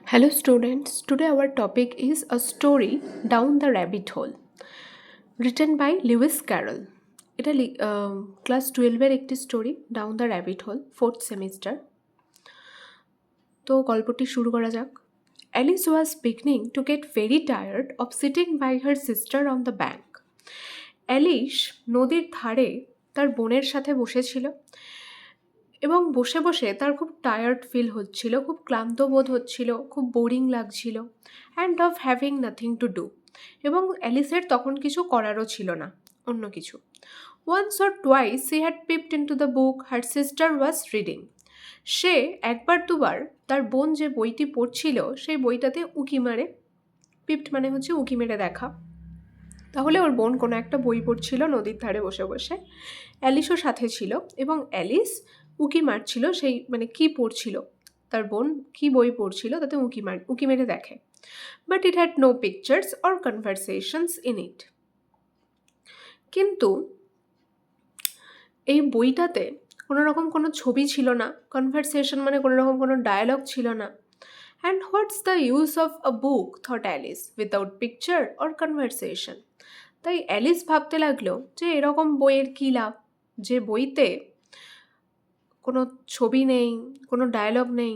Hello students, today our topic is a story Down the Rabbit Hole written by Lewis Carroll. এটা class 12-এর একটি story down the rabbit hole 4th semester. তো গল্পটি শুরু করা যাক। Alice was beginning to get very tired of sitting by her sister on the bank. Alice নদীর ধারে তার বোনের সাথে বসেছিল এবং বসে বসে তার খুব টায়ার্ড ফিল হচ্ছিল, খুব ক্লান্ত বোধ হচ্ছিল, খুব বোরিং লাগছিল, and of having nothing to do. এবং অ্যালিসের তখন কিছু করারও ছিল না, অন্য কিছু। Once or twice she had peeped into the book her sister was reading. সে একবার দুবার তার বোন যে বইটি পড়ছিল সেই বইটাতে উঁকি মারে। পিপড মানে হচ্ছে উঁকি মেরে দেখা। তাহলে ওর বোন কোনো একটা বই পড়ছিল নদীর ধারে বসে বসে, অ্যালিসও সাথে ছিল এবং অ্যালিস উঁকি মারছিল সেই মানে কী পড়ছিল, তার বোন কী বই পড়ছিল তাতে উঁকি মেরে দেখে। But it had no pictures or conversations in it. কিন্তু এই বইটাতে কোনো রকম কোনো ছবি ছিল না, কনভারসেশন মানে কোনো রকম কোনো ডায়ালগ ছিল না। And what's the use of a book thought Alice without picture or conversation. তাই অ্যালিস ভাবতে লাগলো যে এরকম বইয়ের কী লাভ, যে বইতে কোনো ছবি নেই, কোনো ডায়ালগ নেই।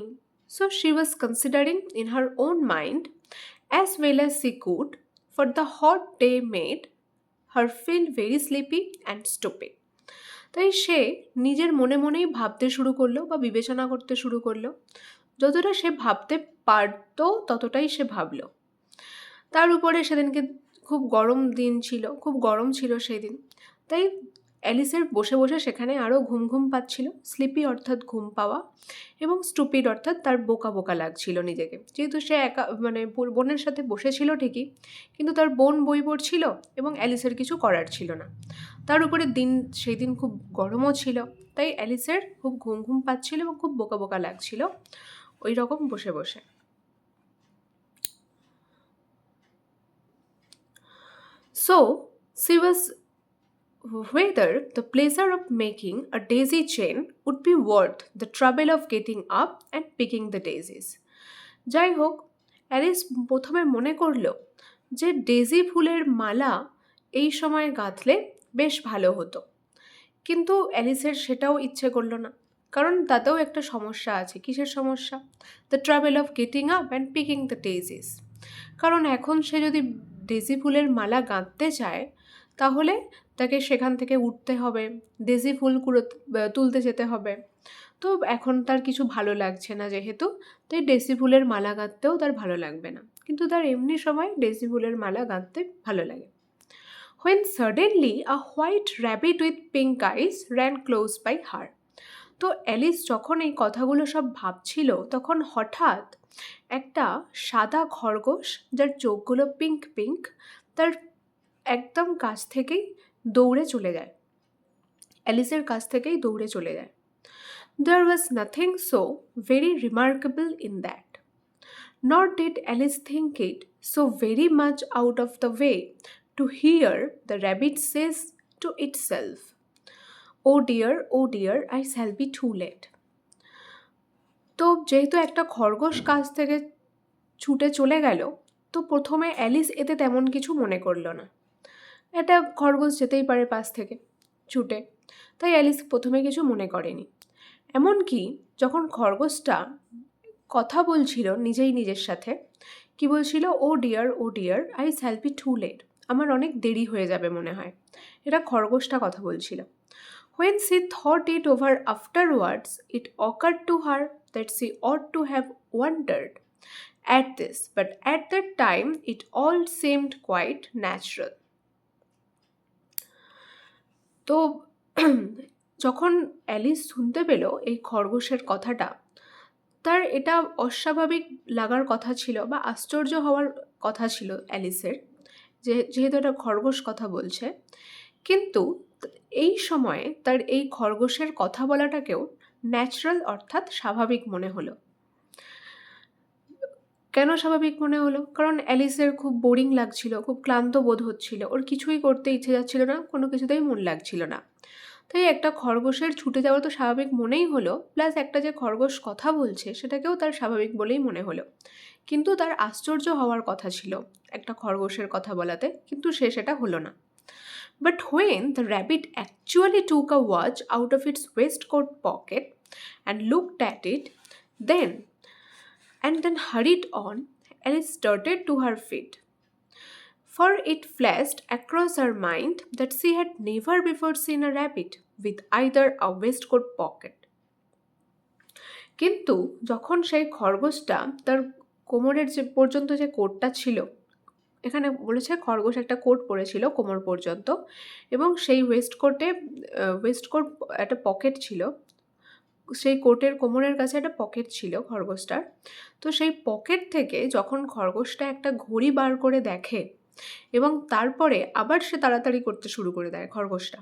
So she was considering in her own mind as well as she could, for the hot day made her feel very sleepy and stupid. তাই সে নিজের মনে মনেই ভাবতে শুরু করলো বা বিবেচনা করতে শুরু করলো। যতটা সে ভাবতে পারত ততটাই সে ভাবলো। তার উপরে সেদিনকে খুব গরম দিন ছিল, খুব গরম ছিল সেই দিন। তাই অ্যালিসের বসে বসে সেখানে আরও ঘুম ঘুম পাচ্ছিল। স্লিপি অর্থাৎ ঘুম পাওয়া, এবং স্টুপিড অর্থাৎ তার বোকা বোকা লাগছিল নিজেকে। যেহেতু সে একা মানে বোনের সাথে বসেছিল ঠিকই, কিন্তু তার বোন বই পড়ছিল এবং অ্যালিসের কিছু করার ছিল না। তার উপরে সেই দিন খুব গরমও ছিল, তাই অ্যালিসের খুব ঘুম ঘুম পাচ্ছিল এবং খুব বোকা বোকা লাগছিল ওই রকম বসে বসে। So she was whether the pleasure of making a daisy chain would be worth the trouble of getting up and picking the daisies. যাই হোক, অ্যালিস প্রথমে মনে করল যে ডেজি ফুলের মালা এই সময় গাঁথলে বেশ ভালো হতো, কিন্তু অ্যালিসের সেটাও ইচ্ছে করলো না, কারণ তাতেও একটা সমস্যা আছে। কিসের সমস্যা? The trouble of getting up and picking the daisies. কারণ এখন সে যদি ডেজি ফুলের মালা গাঁথতে চায় তাহলে তাকে সেখান থেকে উঠতে হবে, ডেজি ফুল তুলতে যেতে হবে। তো এখন তার কিছু ভালো লাগছে না যেহেতু, তাই ডেজি ফুলের মালা গাঁথতেও তার ভালো লাগবে না, কিন্তু তার এমনি সময় ডেজি ফুলের মালা গাঁথতে ভালো লাগে। When suddenly a white rabbit with pink eyes ran close by her. তো অ্যালিস যখন এই কথাগুলো সব ভাবছিল তখন হঠাৎ একটা সাদা খরগোশ, যার চোখগুলো পিঙ্ক পিঙ্ক, তার একদম কাছ থেকেই দৌড়ে চলে যায়, অ্যালিসের কাছ থেকেই দৌড়ে চলে যায়। There was nothing so very remarkable in that, nor did Alice think it so very much out of the way to hear the rabbit says to itself, oh dear, I shall be too late. তো যেহেতু একটা খরগোশ কাছ থেকে ছুটে চলে গেল, তো প্রথমে অ্যালিস এতে তেমন কিছু মনে করলো না। একটা খরগোশ যেতেই পারে পাশ থেকে ছুটে, তাই অ্যালিস প্রথমে কিছু মনে করেনি। এমনকি যখন খরগোশটা কথা বলছিল নিজেই নিজের সাথে, কি বলছিল? Oh dear I shall be too late, আমার অনেক দেরি হয়ে যাবে মনে হয়। এটা খরগোশটা কথা বলছিল। When she thought it over afterwards, it occurred to her that she ought to have wondered at this, but at that time it all seemed quite natural. তো যখন অ্যালিস শুনতে পেল এই খরগোশের কথাটা, তার এটা অস্বাভাবিক লাগার কথা ছিল বা আশ্চর্য হওয়ার কথা ছিল অ্যালিসের, যেহেতু এটা খরগোশ কথা বলছে। কিন্তু এই সময়ে তার এই খরগোশের কথা বলাটাকেও ন্যাচারাল অর্থাৎ স্বাভাবিক মনে হলো। কেন স্বাভাবিক মনে হলো? কারণ অ্যালিসের খুব বোরিং লাগছিল, খুব ক্লান্ত বোধ হচ্ছিল, ওর কিছুই করতে ইচ্ছে যাচ্ছিল না, কোনো কিছুতেই মন লাগছিল না। তাই একটা খরগোশের ছুটে যাওয়া তো স্বাভাবিক মনেই হলো, প্লাস একটা যে খরগোশ কথা বলছে সেটাকেও তার স্বাভাবিক বলেই মনে হলো। কিন্তু তার আশ্চর্য হওয়ার কথা ছিল একটা খরগোশের কথা বলাতে, কিন্তু সে সেটা হলো না। But when the rabbit actually took a watch out of its waistcoat pocket and looked at it, then then hurried on, Alice started to her feet. For it flashed across her mind that she had never before seen a rabbit with either a waistcoat pocket. কিন্তু যখন সেই খরগোশটা তার কোমরের যে পর্যন্ত যে কোটটা ছিল, এখানে বলেছে খরগোশ একটা কোট পরেছিল কোমর পর্যন্ত, এবং সেই ওয়েস্টকোট একটা পকেট ছিল, সেই কোটের কোমরের কাছে একটা পকেট ছিল খরগোশটার। তো সেই পকেট থেকে যখন খরগোশটা একটা ঘড়ি বার করে দেখে এবং তারপরে আবার সে তাড়াতাড়ি করতে শুরু করে দেয় খরগোশটা,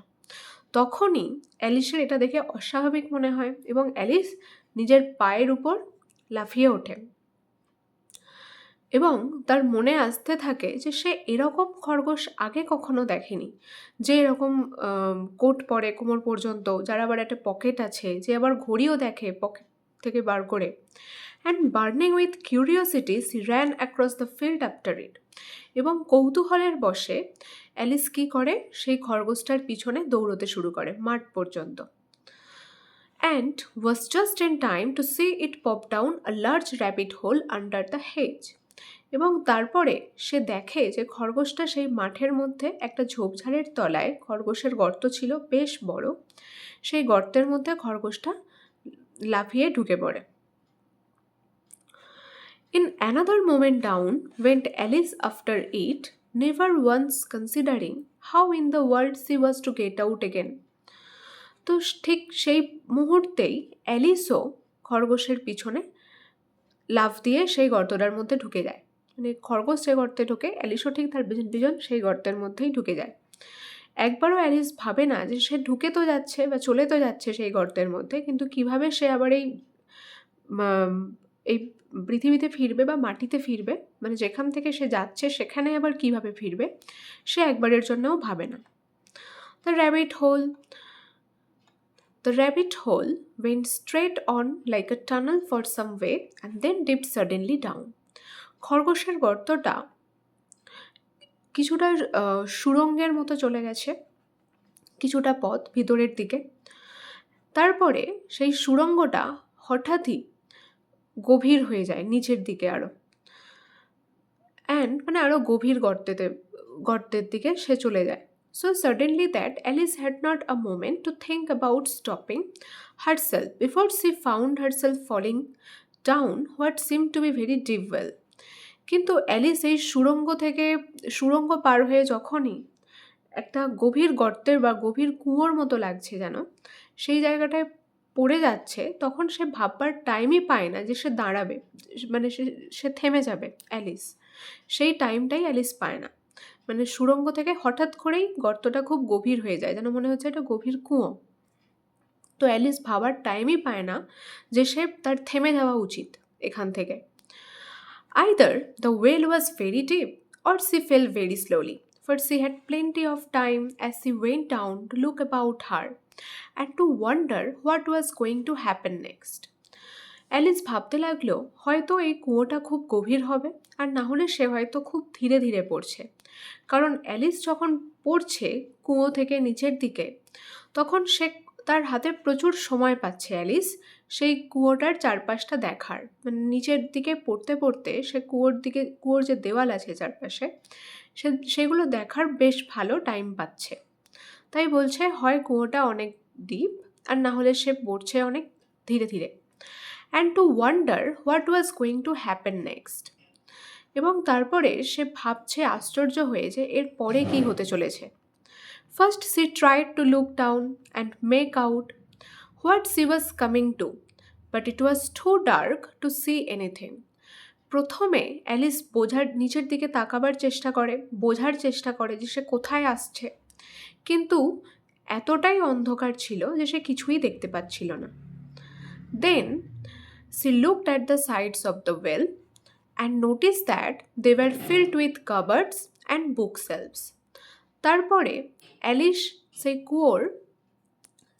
তখনই অ্যালিসের এটা দেখে অস্বাভাবিক মনে হয় এবং অ্যালিস নিজের পায়ের উপর লাফিয়ে ওঠে এবং তার মনে আসতে থাকে যে সে এরকম খরগোশ আগে কখনো দেখেনি, যে এরকম কোট পরে কোমর পর্যন্ত, যার আবার একটা পকেট আছে, যে আবার ঘড়িও দেখে পকেট থেকে বার করে। And burning with curiosity she ran across the field after it. এবং কৌতূহলের বশে অ্যালিস কী করে, সেই খরগোশটার পিছনে দৌড়তে শুরু করে মাঠ পর্যন্ত। And was just in time to see it pop down a large rabbit hole under the hedge. এবং তারপরে সে দেখে যে খরগোশটা সেই মাঠের মধ্যে একটা ঝোপঝাড়ের তলায় খরগোশের গর্ত ছিল বেশ বড়, সেই গর্তের মধ্যে খরগোশটা লাফিয়ে ঢুকে পড়ে। In another moment down went Alice after it, never once considering how in the world she was to get out again. তো ঠিক সেই মুহূর্তেই অ্যালিসও খরগোশের পিছনে লাফ দিয়ে সেই গর্তটার মধ্যে ঢুকে যায়। মানে খরগোশ যে গর্তে ঢোকে, অ্যালিসও ঠিক তার পিছন সেই গর্তের মধ্যেই ঢুকে যায়। একবারও অ্যালিস ভাবে না যে সে ঢুকে তো যাচ্ছে বা চলে তো যাচ্ছে সেই গর্তের মধ্যে, কিন্তু কিভাবে সে আবার এই পৃথিবীতে ফিরবে বা মাটিতে ফিরবে, মানে যেখান থেকে সে যাচ্ছে সেখানে আবার কিভাবে ফিরবে, সে একবারের জন্যও ভাবে না। The rabbit hole went straight on like a tunnel for some way and then dipped suddenly down. খরগোশের গর্তটা কিছুটা সুড়ঙ্গের মতো চলে গেছে, কিছুটা পথ ভিতরের দিকে। তারপরে সেই সুড়ঙ্গটা হঠাৎই গভীর হয়ে যায় নিচের দিকে আরও, মানে আরও গভীর গর্তের দিকে সে চলে যায়। So suddenly that Alice had not a moment to think about stopping herself before she found herself falling down what seemed to be very deep well. কিন্তু অ্যালিস এই সুড়ঙ্গ পার হয়ে যখনই একটা গভীর গর্তের বা গভীর কুয়োর মতো লাগছে যেন, সেই জায়গাটায় পড়ে যাচ্ছে, তখন সে ভাববার টাইমই পায় না যে সে দাঁড়াবে, মানে সে থেমে যাবে। অ্যালিস সেই টাইমটাই অ্যালিস পায় না, মানে সুড়ঙ্গ থেকে হঠাৎ করেই গর্তটা খুব গভীর হয়ে যায়, যেন মনে হচ্ছে এটা গভীর কুয়ো। তো অ্যালিস ভাবার টাইমই পায় না যে সে তার থেমে যাওয়া উচিত এখান থেকে। Either the well was very deep or she fell very slowly, for she had plenty of time as she went down to look about her and to wonder what was going to happen next. Alice ভাবতে লাগলো হয়তো এই কুয়োটা খুব গভীর হবে, আর না হলে সে হয়তো খুব ধীরে ধীরে পড়ছে। কারণ অ্যালিস যখন পড়ছে কুয়ো থেকে নিচের দিকে, তখন সে তার হাতে প্রচুর সময় পাচ্ছে অ্যালিস সেই কুয়োটার চারপাশটা দেখার, মানে নিচের দিকে পড়তে পড়তে সে কুয়োর যে দেওয়াল আছে চারপাশে সেগুলো দেখার বেশ ভালো টাইম পাচ্ছে। তাই বলছে হয় কুয়োটা অনেক ডিপ, আর না হলে সে পড়ছে অনেক ধীরে ধীরে। And to wonder what was going to happen next. এবং তারপরে সে ভাবছে আশ্চর্য হয়ে যে এর পরে কী হতে চলেছে। First she tried to look down and make out what she was coming to, but it was too dark to see anything. প্রথমে অ্যালিস নিচের দিকে তাকাবার চেষ্টা করে, বোঝার চেষ্টা করে যে সে কোথায় আসছে, কিন্তু এতটাই অন্ধকার ছিল যে সে কিছুই দেখতে পাচ্ছিল না। Then she looked at the sides of the well and noticed that they were filled with cupboards and bookshelves. তারপরে অ্যালিস সেই কুয়োর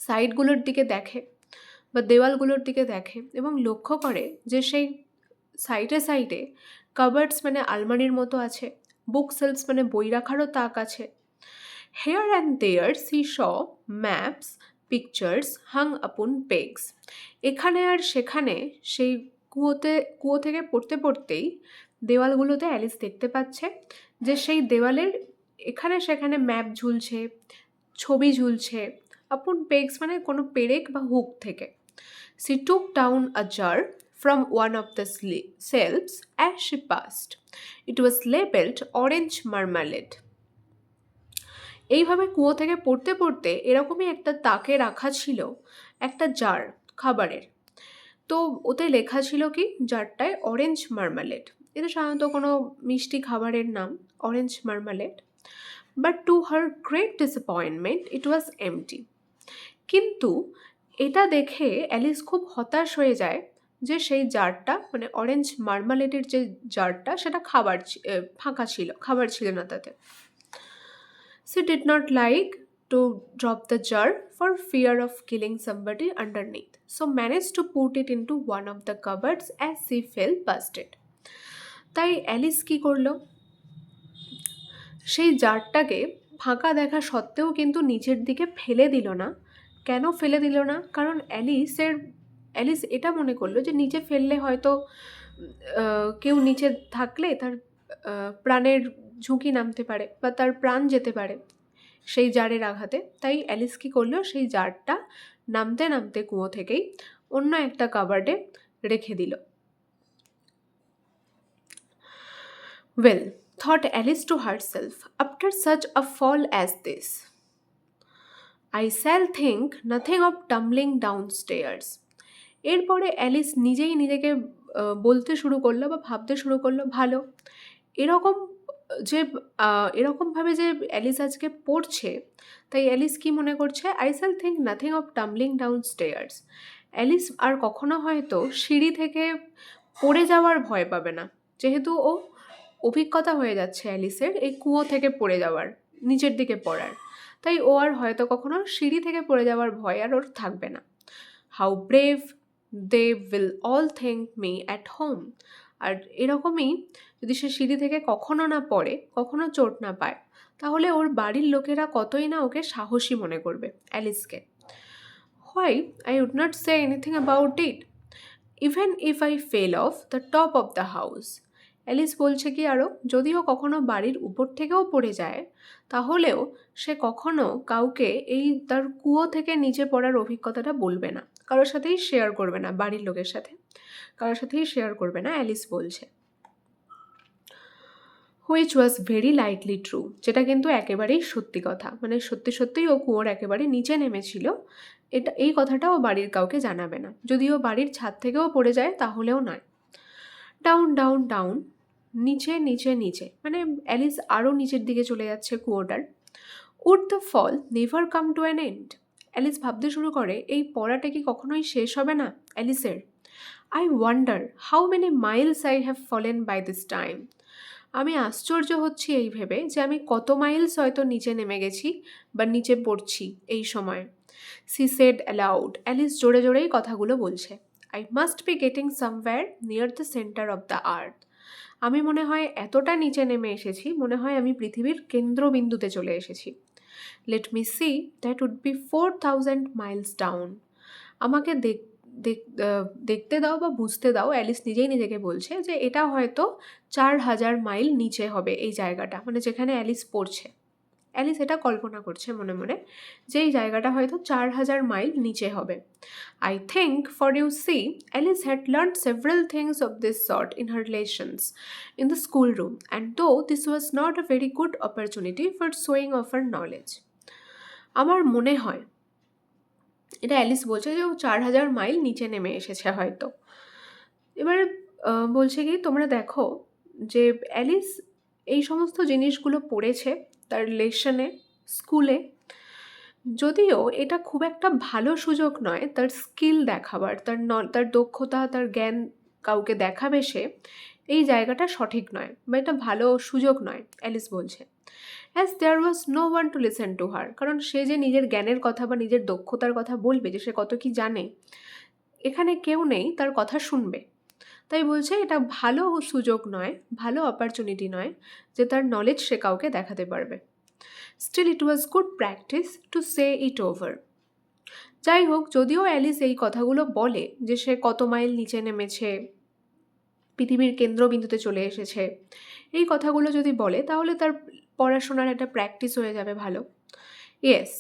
সাইডগুলোর দিকে দেখে বা দেওয়ালগুলোর দিকে দেখে এবং লক্ষ্য করে যে সেই সাইডে সাইডে কাবার্ডস মানে আলমারির মতো আছে, বুক সেলফস মানে বই রাখারও তাক আছে। Here and there she saw maps pictures hung upon pegs. এখানে আর সেখানে সেই কুয়ো থেকে পড়তে পড়তেই দেওয়ালগুলোতে অ্যালিস দেখতে পাচ্ছে যে সেই দেওয়ালের এখানে সেখানে ম্যাপ ঝুলছে, ছবি ঝুলছে, আপন পেগস মানে কোনো পেরেক বা হুক থেকে। She took down a jar from one of the shelves as she passed. It was labeled orange marmalade. এইভাবে কুয়ো থেকে পড়তে পড়তে এরকমই একটা তাকে রাখা ছিল একটা জার খাবারের। তো ওতে লেখা ছিল কি, জারটায় অরেঞ্জ মার্মালেড। এটা সাধারণত কোনো মিষ্টি খাবারের নাম, orange marmalade. But two her great disappointment it was empty. কিন্তু এটা দেখে অ্যালিস খুব হতাশ হয়ে যায় যে সেই জারটা মানে অরেঞ্জ মার্মালেডের যে জারটা সেটা ফাঁকা ছিল, খাবার ছিল না তাতে। She did not like to drop the jar for fear of killing somebody underneath, so managed to put it into one of the cupboards as she felt busted. তাই অ্যালিস কি করলো, সেই জারটাকে ফাঁকা দেখা সত্ত্বেও কিন্তু নিচের দিকে ফেলে দিল না। কেন ফেলে দিল না? কারণ অ্যালিস এটা মনে করলো যে নিচে ফেললে হয়তো কেউ নিচে থাকলে তার প্রাণের ঝুঁকি নামতে পারে বা তার প্রাণ যেতে পারে সেই জারের আঘাতে। তাই অ্যালিস কী করলো, সেই জারটা নামতে নামতে কুয়ো থেকেই অন্য একটা কাবার্ডে রেখে দিল। Well, thought Alice to herself, after such a fall as this, I shall think nothing of tumbling downstairs. এরপরে অ্যালিস নিজেই নিজেকে বলতে শুরু করলো বা ভাবতে শুরু করলো, ভালো এরকম যে এরকমভাবে যে অ্যালিস আজকে পড়ছে, তাই অ্যালিস কি মনে করছে, I shall think nothing of tumbling down stairs. Alice আর কখনো হয়তো সিঁড়ি থেকে পড়ে যাওয়ার ভয় পাবে না, যেহেতু ও অভিজ্ঞতা হয়ে যাচ্ছে অ্যালিসের এই কুয়ো থেকে পড়ে যাওয়ার, নিচের দিকে পড়ার। তাই ও আর হয়তো কখনো সিঁড়ি থেকে পড়ে যাওয়ার ভয় আর ওর থাকবে না। How brave they will all think me at home. আর এরকমই যদি সে সিঁড়ি থেকে কখনো না পড়ে, কখনো চোট না পায়, তাহলে ওর বাড়ির লোকেরা কতই না ওকে সাহসী মনে করবে অ্যালিসকে। Why I would not say anything about it even if I fell off the top of the house. Alice বলছে কি আরও, যদিও কখনো বাড়ির উপর থেকেও পড়ে যায়, তাহলেও সে কখনো কাউকে এই তার কুয়ো থেকে নিচে পড়ার অভিজ্ঞতাটা বলবে না, কারোর সাথেই শেয়ার করবে না, বাড়ির লোকের সাথে কারোর সাথেই শেয়ার করবে না, অ্যালিস বলছে। Which was very likely true, যেটা কিন্তু একেবারেই সত্যি কথা, মানে সত্যি সত্যিই ও কুয়োর একেবারে নিচে নেমেছিল। এই কথাটা ও বাড়ির কাউকে জানাবে না, যদিও বাড়ির ছাদ থেকেও পড়ে যায় তাহলেও নয়। ডাউন ডাউন ডাউন, নিচে নিচে নিচে, মানে অ্যালিস আরও নিচের দিকে চলে যাচ্ছে কুয়োটার। Would the fall never come to an end. Alice ভাবতে শুরু করে, এই পড়াটা কি কখনোই শেষ হবে না অ্যালিসের? I wonder how many miles I have fallen by this time. আমি আশ্চর্য হচ্ছি এই ভেবে যে আমি কত মাইলস হয়তো নিচে নেমে গেছি বা নিচে পড়ছি এই সময়। সি সেড অ্যালাউড, অ্যালিস জোরে জোরেই কথাগুলো বলছে। I must be getting somewhere near the centre of the earth. আমি মনে হয় এতটা নিচে নেমে এসেছি, মনে হয় আমি পৃথিবীর কেন্দ্রবিন্দুতে চলে এসেছি। Let me see, that would be 4000 miles down. আমাকে দেখতে দাও বা বুঝতে দাও, অ্যালিস নিজেই নিজেকে বলছে যে এটা হয়তো 4000 মাইল নিচে হবে এই জায়গাটা, মানে যেখানে অ্যালিস পড়ছে। অ্যালিস এটা কল্পনা করছে মনে মনে যে এই জায়গাটা হয়তো 4000 মাইল নিচে হবে। I think, for you see, Alice had learn several things of this sort in her lessons in the school room and though this was not a very good opportunity for showing off her knowledge. আমার মনে হয়, এটা Alice বলছে যে ও 4000 mile নিচে নেমে এসেছে হয়তো। এবারে বলছে কি, তোমরা দেখো যে অ্যালিস এই সমস্ত জিনিসগুলো পড়েছে তার লেসনে, স্কুলে, যদিও এটা খুব একটা ভালো সুযোগ নয় তার স্কিল দেখাবার, তার দক্ষতা, তার জ্ঞান কাউকে দেখাবে সে, এই জায়গাটা সঠিক নয় বা এটা ভালো সুযোগ নয়, অ্যালিস বলছে। As there was no one to listen to her, কারণ সে যে নিজের জ্ঞানের কথা বা নিজের দক্ষতার কথা বলবে, যে সে কত কি জানে, এখানে কেউ নেই তার কথা শুনবে। তাই বলছে এটা ভালো সুযোগ নয়, ভালো অপরচুনিটি নয় যে তার নলেজ সে কাউকে দেখাতে পারবে। Still it was good practice to say it over. যাই হোক, যদিও অ্যালিস এই কথাগুলো বলে যে সে কত মাইল নিচে নেমেছে, পৃথিবীর কেন্দ্রবিন্দুতে চলে এসেছে, এই কথাগুলো যদি বলে তাহলে তার পড়াশোনার একটা প্র্যাকটিস হয়ে যাবে ভালো। Yes,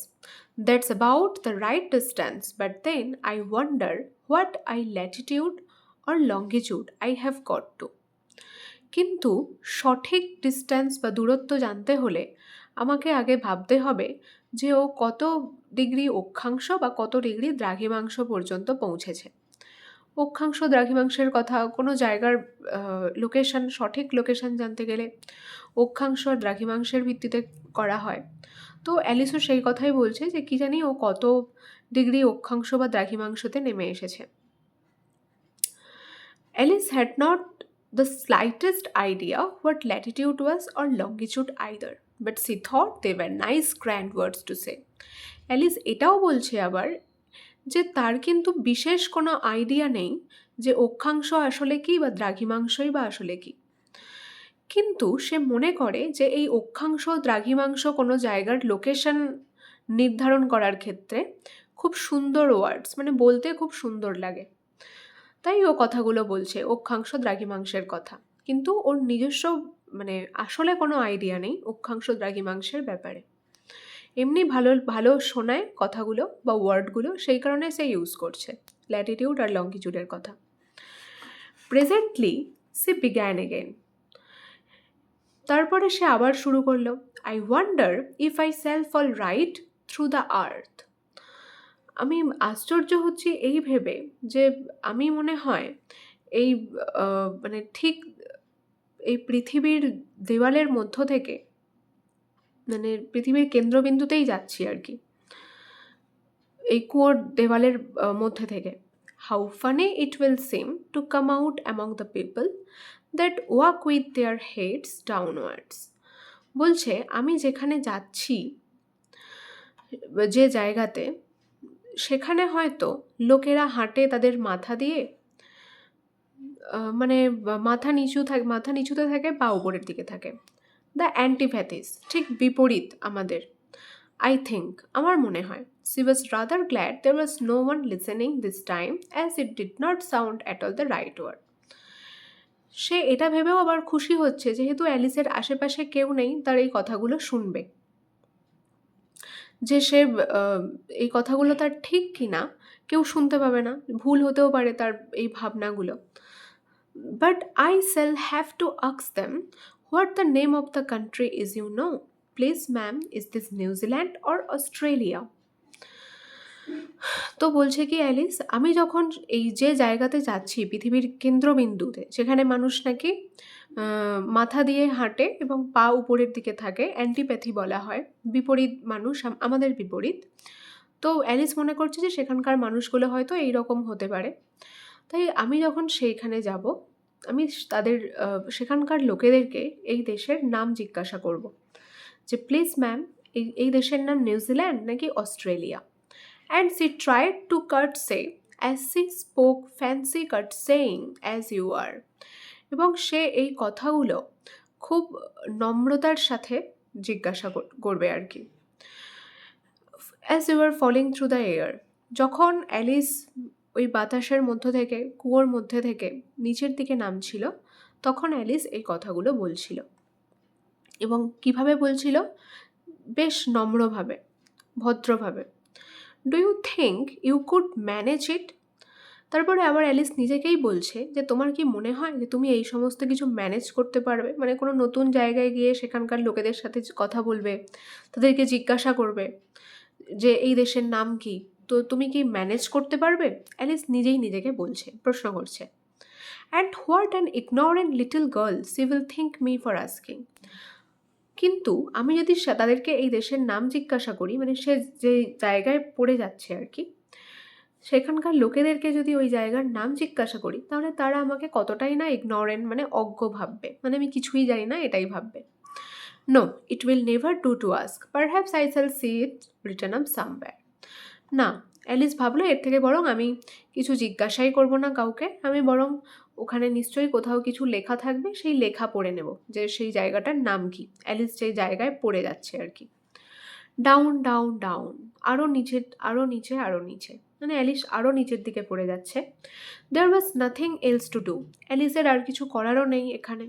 that's about the right distance, but then I wonder what I latitude or longitude I have got to. কিন্তু সঠিক ডিস্ট্যান্স বা দূরত্ব জানতে হলে আমাকে আগে ভাবতে হবে যে ও কত ডিগ্রি অক্ষাংশ বা কত ডিগ্রি দ্রাঘিমাংশ পর্যন্ত পৌঁছেছে। অক্ষাংশ দ্রাঘিমাংশের কথা কোনো জায়গার লোকেশন, সঠিক লোকেশন জানতে গেলে অক্ষাংশ আর দ্রাঘিমাংশের ভিত্তিতে করা হয়। তো অ্যালিসও সেই কথাই বলছে যে কি জানি ও কত ডিগ্রি অক্ষাংশ বা দ্রাঘিমাংশতে নেমে এসেছে। Alice had not the slightest idea what latitude was or longitude either, but she thought they were nice grand words to say. Alice এটাও বলছে আবার যে তার কিন্তু বিশেষ কোনো আইডিয়া নেই যে অক্ষাংশ আসলে কি বা দ্রাঘিমাংশই বা আসলে কি, কিন্তু সে মনে করে যে এই অক্ষাংশ দ্রাঘিমাংশ কোনো জায়গার লোকেশন নির্ধারণ করার ক্ষেত্রে খুব সুন্দর ওয়ার্ডস, মানে বলতে খুব সুন্দর লাগে, তাই ও কথাগুলো বলছে অক্ষাংশ দ্রাঘিমাংশের কথা। কিন্তু ওর নিজস্ব মানে আসলে কোনো আইডিয়া নেই অক্ষাংশ দ্রাঘিমাংশের ব্যাপারে। এমনি ভালো ভালো শোনায় কথাগুলো বা ওয়ার্ডগুলো, সেই কারণে সে ইউজ করছে ল্যাটিটিউড আর লঙ্গিটিউডের কথা। প্রেজেন্টলি সে বিগ্যান এগেন, তারপরে সে আবার শুরু করলো, I wonder if I self all right through the earth. আমি আশ্চর্য হচ্ছি এই ভেবে যে আমি মনে হয় এই মানে ঠিক এই পৃথিবীর দেওয়ালের মধ্য থেকে, মানে পৃথিবীর কেন্দ্রবিন্দুতেই যাচ্ছি আর কি, এই কুয়োর দেওয়ালের মধ্যে থেকে। How funny it will seem to come out among the people that walk with their heads downwards. বলছে আমি যেখানে যাচ্ছি, যে জায়গাতে, সেখানে হয়তো লোকেরা হাঁটে তাদের মাথা দিয়ে, মানে মাথা নিচুতে থাকে, পা উপরের দিকে থাকে। দ্য অ্যান্টিপ্যাথিস, ঠিক বিপরীত আমাদের। আই থিঙ্ক, আমার মনে হয়, she was rather glad there was no one listening this time as it did not sound at all the right word. সে এটা ভেবেও আবার খুশি হচ্ছে যেহেতু অ্যালিসের আশেপাশে কেউ নেই তার এই কথাগুলো শুনবে, যে সে এই কথাগুলো তার ঠিক কিনা কেউ শুনতে পাবে না, ভুল হতেও পারে তার এই ভাবনাগুলো। But I shall have to ask them what the name of the country is, you know. Please ma'am, is this New Zealand or Australia? তো বলছে কি অ্যালিস, আমি যখন এই যে জায়গাতে যাচ্ছি পৃথিবীর কেন্দ্রবিন্দুতে, সেখানে মানুষ নাকি মাথা দিয়ে হাঁটে এবং পা উপরের দিকে থাকে, অ্যান্টিপ্যাথি বলা হয়, বিপরীত মানুষ, আমাদের বিপরীত। তো অ্যালিস মনে করছে যে সেখানকার মানুষগুলো হয়তো এই রকম হতে পারে। তাই আমি যখন সেইখানে যাব, আমি তাদের সেখানকার লোকেদেরকে এই দেশের নাম জিজ্ঞাসা করব যে প্লিজ ম্যাম, এই দেশের নাম নিউজিল্যান্ড নাকি Australia. And she tried to curtsy as she spoke, fancy curtsying as you are. এবং সে এই কথাগুলো খুব নম্রতার সাথে জিজ্ঞাসা করবে আর কি। As you are falling through the air, যখন অ্যালিস ওই বাতাসের মধ্য থেকে, কুয়োর মধ্যে থেকে নিচের দিকে নামছিল, তখন অ্যালিস এই কথাগুলো বলছিল। এবং কিভাবে বলছিল? বেশ নম্রভাবে, ভদ্রভাবে। Do you think you could manage it? তারপরে আবার অ্যালিস নিজেকেই বলছে যে তোমার কি মনে হয় যে তুমি এই সমস্ত কিছু ম্যানেজ করতে পারবে? মানে কোনো নতুন জায়গায় গিয়ে সেখানকার লোকেদের সাথে কথা বলবে, তাদেরকে জিজ্ঞাসা করবে যে এই দেশের নাম কি, তো তুমি কি ম্যানেজ করতে পারবে? অ্যালিস নিজেই নিজেকে বলছে, প্রশ্ন করছে। And what an ignorant little girl she will think me for asking. কিন্তু আমি যদি তাদেরকে এই দেশের নাম জিজ্ঞাসা করি, মানে সে যে জায়গায় পড়ে যাচ্ছে আর কি, সেখানকার লোকেদেরকে যদি ওই জায়গার নাম জিজ্ঞাসা করি তাহলে তারা আমাকে কতটাই না ইগনোরেন্ট মানে অজ্ঞ ভাববে, মানে আমি কিছুই জানি না এটাই ভাববে। No, it will never do to ask, perhaps I shall see it written up somewhere. না, অ্যালিস ভাবলো এর থেকে বরং আমি কিছু জিজ্ঞাসাই করব না কাউকে, আমি বরং ওখানে নিশ্চয়ই কোথাও কিছু লেখা থাকবে, সেই লেখা পড়ে নেব যে সেই জায়গাটার নাম কি, অ্যালিস যেই জায়গায় পড়ে যাচ্ছে আর কি। ডাউন ডাউন ডাউন, আরও নিচে আরও নিচে আরও নিচে, মানে অ্যালিস আরও নিচের দিকে পড়ে যাচ্ছে। There was nothing else to do, অ্যালিসের আর কিছু করারও নেই এখানে।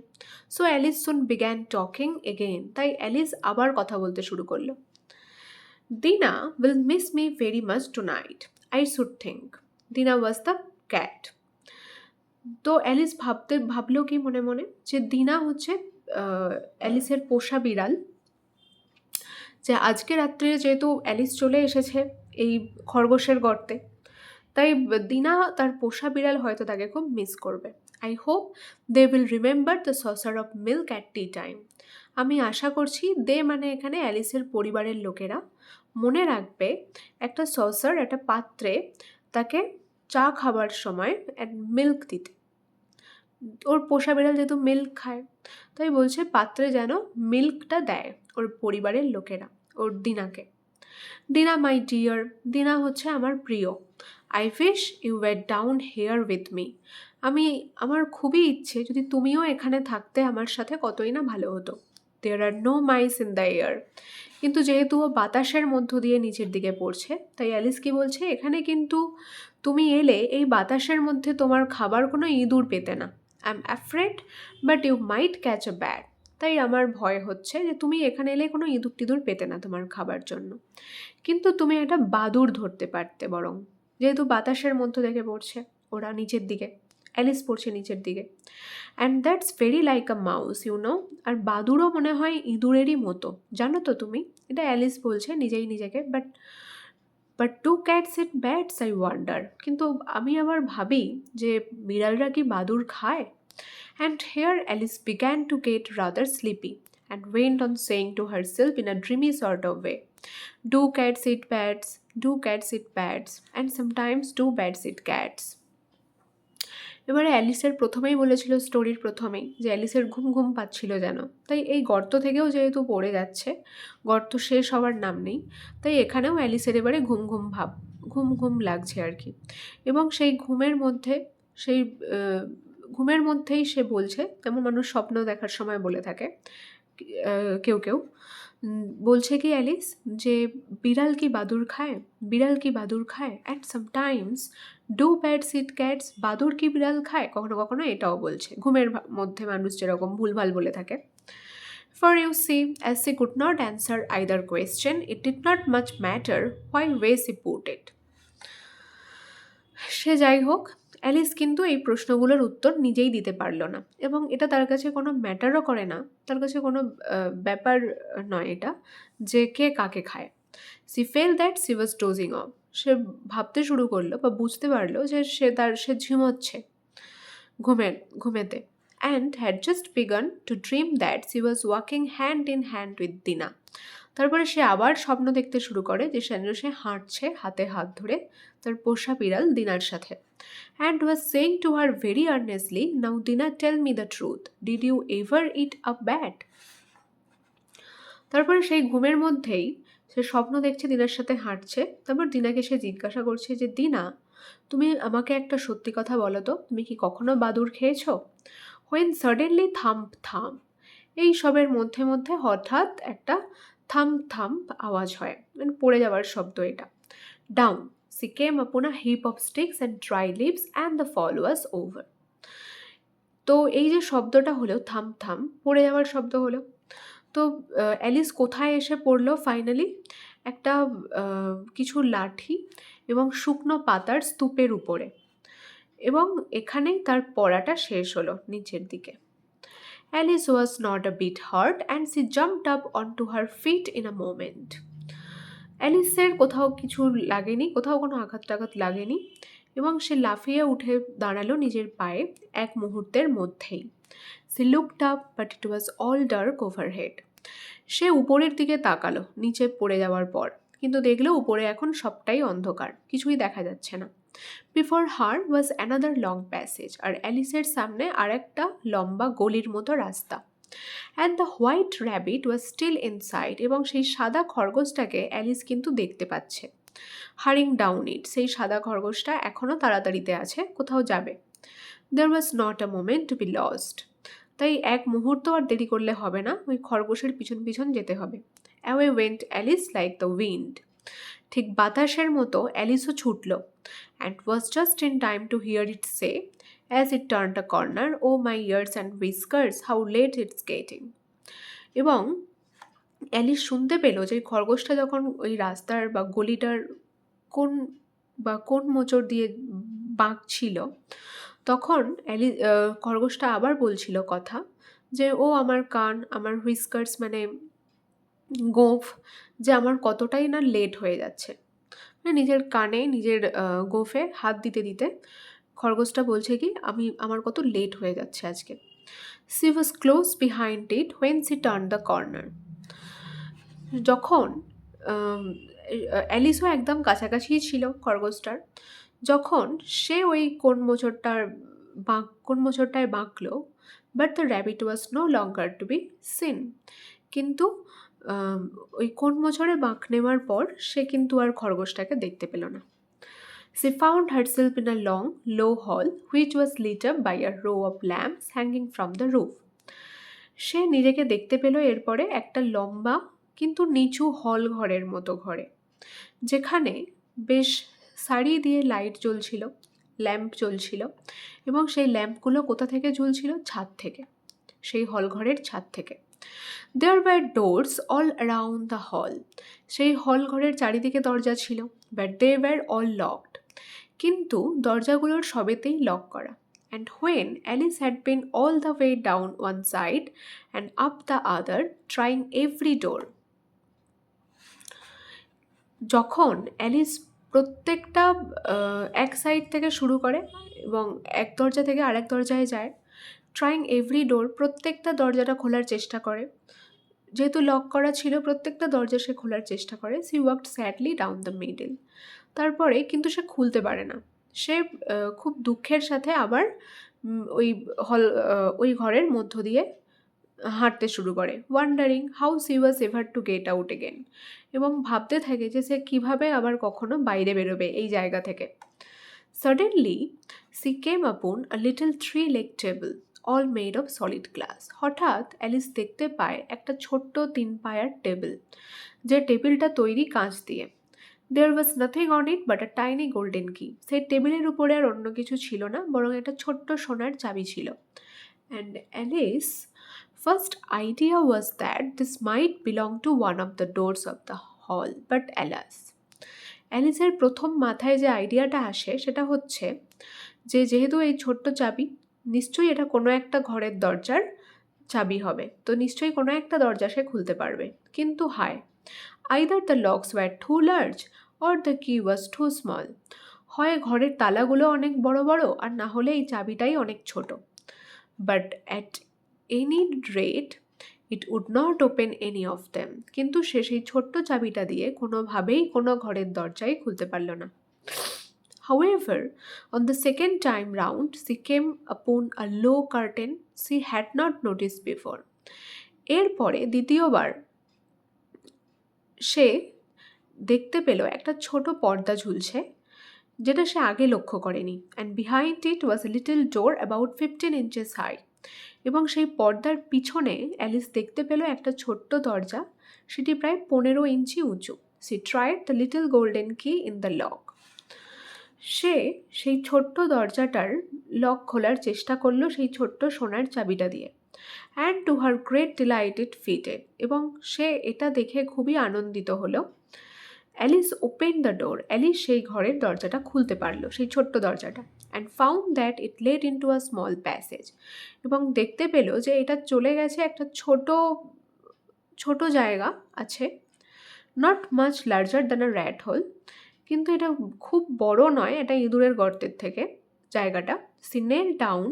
So Alice soon began talking again, তাই অ্যালিস আবার কথা বলতে শুরু করলো। Dina will miss me very much tonight, I should think. Dina was the cat. তো অ্যালিস ভাবলো কি মনে মনে যে দিনা হচ্ছে অ্যালিসের পোষা বিড়াল, যে আজকে রাত্রে যেহেতু অ্যালিস চলে এসেছে এই খরগোশের গর্তে, তাই দিনা তার পোষা বিড়াল হয়তো তাকে খুব মিস করবে। I hope they will remember the saucer of milk at tea time. আমি আশা করছি দে মানে এখানে অ্যালিসের পরিবারের লোকেরা মনে রাখবে একটা সসার, একটা পাত্রে তাকে চা খাবার সময় মিল্ক দিতে। ওর পোষা বিড়াল যেহেতু মিল্ক খায়, তাই বলছে পাত্রে যেন মিল্কটা দেয় ওর পরিবারের লোকেরা ওর দিনাকে। দিনা মাই ডিয়ার, দিনা হচ্ছে আমার প্রিয়। I wish you were down here with me. আমার খুবই ইচ্ছে যদি তুমিও এখানে থাকতে আমার সাথে, কতই না ভালো হতো। দেয়ার আর নো মাইস ইন দ্য এয়ার, কিন্তু যেহেতু ও বাতাসের মধ্য দিয়ে নিচের দিকে পড়ছে, তাই অ্যালিস কি বলছে, এখানে কিন্তু তুমি এলে এই বাতাসের মধ্যে তোমার খাবার কোনো ইঁদুর পেতে না। I am afraid but you might catch a bat, তাই আমার ভয় হচ্ছে যে তুমি এখানে এলে কোনো ইঁদুর টিঁদুর পেতে না তোমার খাবার জন্য, কিন্তু তুমি একটা বাদুড় ধরতে পারতে বরং, যেহেতু বাতাসের মধ্য থেকে পড়ছে ওরা নিচের দিকে, অ্যালিস পড়ছে নিচের দিকে। And that's very like a mouse you know, আর বাদুড়ও মনে হয় ইঁদুরেরই মতো, জানো তো তুমি, এটা অ্যালিস বলছে নিজেই নিজেকে। But do cats eat bats I wonder, কিন্তু আমি আবার ভাবি যে বিড়ালরা কি বাদুড় খায়? And here Alice began to get rather sleepy and went on saying to herself in a dreamy sort of way, do cats eat bats? Do cats eat bats? And sometimes do bats eat cats? এবারে অ্যালিসের প্রথমেই বলেছিল স্টোরির প্রথমেই যে অ্যালিসের ঘুম ঘুম পাচ্ছিল যেন, তাই এই গর্ত থেকেও যেহেতু পড়ে যাচ্ছে, গর্ত শেষ হওয়ার নাম নেই, তাই এখানেও অ্যালিসের এবারে ঘুম ঘুম লাগছে আর কি। এবং সেই সেই ঘুমের মধ্যেই সে বলছে, তেমন মানুষ স্বপ্ন দেখার সময় বলে থাকে কেউ কেউ, বলছে কি অ্যালিস যে বিড়াল কি বাদুড় খায়, বিড়াল কি বাদুড় খায়, and sometimes do bats eat cats, বাদুড় কি বিড়াল খায়, কখনো কখনো এটাও বলছে, ঘুমের মধ্যে মানুষ যেরকম ভুলভাল বলে থাকে। For you see, as she could not answer either question, it did not much matter why way she put it. সে যাই হোক, অ্যালিস কিন্তু এই প্রশ্নগুলোর উত্তর নিজেই দিতে পারল না, এবং এটা তার কাছে কোনো ম্যাটারও করে না, তার কাছে কোনো ব্যাপার নয় এটা যে কে কাকে খায়। She felt that she was dozing off, সে ভাবতে শুরু করলো বা বুঝতে পারলো যে সে ঝিমোচ্ছে ঘুমেতে। And had just begun to dream that she was walking hand in hand with Dinah. তারপরে সে আবার স্বপ্ন দেখতে শুরু করে যে সে হাঁটছে হাতে হাত ধরে তার পোষা বিড়াল দিনার সাথে। And was saying to her very earnestly, now Dinah tell me the truth, did you ever eat a bat? তারপরে সেই ঘুমের মধ্যেই সে স্বপ্ন দেখছে দিনার সাথে হাঁটছে, তারপর দিনাকে সে জিজ্ঞাসা করছে যে দিনা, তুমি আমাকে একটা সত্যি কথা বলো তো, তুমি কি কখনো বাদুড় খেয়েছো? হোয়েন সাডেনলি থাম্প থাম্প, এই সবের মধ্যে মধ্যে হঠাৎ একটা থাম্প থাম্প আওয়াজ হয়, মানে পড়ে যাওয়ার শব্দ এটা। Down she came upon a heap of sticks and dry leaves and the fall was over. তো এই যে শব্দটা হলো থাম্প থাম্প, পড়ে যাওয়ার শব্দ হলো, তো অ্যালিস কোথায় এসে পড়লো ফাইনালি? একটা কিছু লাঠি এবং শুকনো পাতার স্তূপের উপরে, এবং এখানেই তার পড়াটা শেষ হলো নিচের দিকে। Alice was not a bit hurt and she jumped up on to her feet in a moment. অ্যালিসের কোথাও কিছু লাগেনি, কোথাও কোনো আঘাত টাঘাত লাগেনি, এবং সে লাফিয়ে উঠে দাঁড়ালো নিজের পায়ে এক মুহূর্তের মধ্যেই। She looked up but it was all dark overhead. সে উপরের দিকে তাকালো নিচে পড়ে যাওয়ার পর, কিন্তু দেখলো উপরে এখন সবটাই অন্ধকার, কিছুই দেখা যাচ্ছে না। Before her was another long passage, আর অ্যালিসের সামনে আর একটা লম্বা গলির মতো রাস্তা। And the white rabbit was still in sight, এবং সেই সাদা খরগোশটাকে অ্যালিস কিন্তু দেখতে পাচ্ছে। হারিং ডাউন ইট, সেই সাদা খরগোশটা এখনও তাড়াতাড়িতে আছে, কোথাও যাবে। There was not a moment to be lost, তাই এক মুহূর্ত আর দেরি করলে হবে না, ওই খরগোশের পিছন পিছন যেতে হবে। Away went Alice like the wind, ঠিক বাতাসের মতো অ্যালিসও ছুটল। And was just in time to hear it say as it turn a corner, oh my ears and whiskers, how late it's getting. এবং অ্যালিস শুনতে পেল যে খরগোশটা যখন ওই রাস্তার বা গলিটার কোন কোন মোচড় দিয়ে বাঁকছিল, তখন খরগোশটা আবার বলছিল কথা, যে ও আমার কান, আমার হুইস্কার্স মানে গোঁফ, যে আমার কতটাই না লেট হয়ে যাচ্ছে। মানে নিজের কানে নিজের গোঁফে হাত দিতে দিতে খরগোশটা বলছে কি আমার কত লেট হয়ে যাচ্ছে আজকে। C was close behind it when she turn the corner, যখন অ্যালিসও একদম কাছাকাছিই ছিল খরগোশটার, যখন সে ওই কোন মোচড়টায় বাঁকলো, but the rabbit was no longer to be seen. কিন্তু ওই কোন মোচড়ে বাঁক নেওয়ার পর সে কিন্তু আর খরগোশটাকে দেখতে পেল না। She found herself in a long, low hall which was lit up by a row of lamps hanging from the roof. সে নিজেকে দেখতে পেল এরপরে একটা লম্বা কিন্তু নিচু হল ঘরের মতো ঘরে, যেখানে বেশ সারি দিয়ে লাইট জ্বলছিল, ল্যাম্প জ্বলছিল, এবং সেই ল্যাম্পগুলো কোথা থেকে ঝুলছিল? ছাদ থেকে, সেই হল ঘরের ছাদ থেকে। There were doors all around the hall, সেই হল ঘরের চারিদিকে দরজা ছিল, but they were all locked, কিন্তু দরজাগুলোর সবেতেই লক করা। And when Alice had been all the way down one side and up the other trying every door, যখন অ্যালিস প্রত্যেকটা এক সাইড থেকে শুরু করে এবং এক দরজা থেকে আরেক দরজায় যায়, ট্রাইং এভরি ডোর, প্রত্যেকটা দরজাটা খোলার চেষ্টা করে, যেহেতু লক করা ছিল প্রত্যেকটা দরজা সে খোলার চেষ্টা করে। She walked sadly down the middle, তারপরে কিন্তু সে খুলতে পারে না, সে খুব দুঃখের সাথে আবার ওই ঘরের মধ্য দিয়ে হাঁটতে শুরু করে। Wandering how C was ever two get out again, এবং ভাবতে থাকে যে সে কীভাবে আবার কখনো বাইরে বেরোবে এই জায়গা থেকে। Suddenly C came upon a little 3-leg table all made of solid glass, হঠাৎ অ্যালিস দেখতে পায় একটা ছোট্ট 3 পায়ার টেবিল, যে টেবিলটা তৈরি কাঁচ দিয়ে। There was nothing on it but a tiny golden key, সেই টেবিলের উপরে আর অন্য কিছু ছিল না, বরং একটা ছোট্ট সোনার চাবি ছিল। And Alice first idea was that this might belong to one of the doors of the hall, but alas, অ্যালিসের প্রথম মাথায় যে আইডিয়াটা আসে সেটা হচ্ছে যে যেহেতু এই ছোট্ট চাবি, নিশ্চয়ই এটা কোনো একটা ঘরের দরজার চাবি হবে, তো নিশ্চয়ই কোনো একটা দরজা সে খুলতে পারবে। কিন্তু হায়, either the locks were too large or the key was two small, হয় ঘরের তালাগুলো অনেক বড় বড়, আর না হলে এই চাবিটাই অনেক ছোট। But at any rate it would not open any of them, কিন্তু সে সেই ছোট্ট চাবিটা দিয়ে কোনোভাবেই কোনো ঘরের দরজাই খুলতে পারল না। However, on the second time round, she came upon a low curtain she had not noticed before. এরপরে দ্বিতীয়বার সে দেখতে পেল একটা ছোট পর্দা ঝুলছে, যেটা সে আগে লক্ষ্য করেনি। And behind it was a little door about 15 inches high, এবং সেই পর্দার পিছনে অ্যালিস দেখতে পেল একটা ছোট্ট দরজা, সেটি প্রায় 15 ইঞ্চি উঁচু। She tried the little golden key in the lock, সে সেই ছোট্ট দরজাটার লক খোলার চেষ্টা করলো সেই ছোট্ট সোনার চাবিটা দিয়ে। And to her great delight it fitted, এবং সে এটা দেখে খুবই আনন্দিত হলো। Alice open the door, Alice সেই ঘরের দরজাটা খুলতে পারলো, সেই ছোট্ট দরজাটা। And found that it led into a small passage, এবং দেখতে পেল যে এটা চলে গেছে একটা ছোট জায়গা আছে, not much larger than a rat hole, কিন্তু এটা খুব বড় নয়, এটা ইঁদুরের গর্তের থেকে জায়গাটা। সিনেল ডাউন,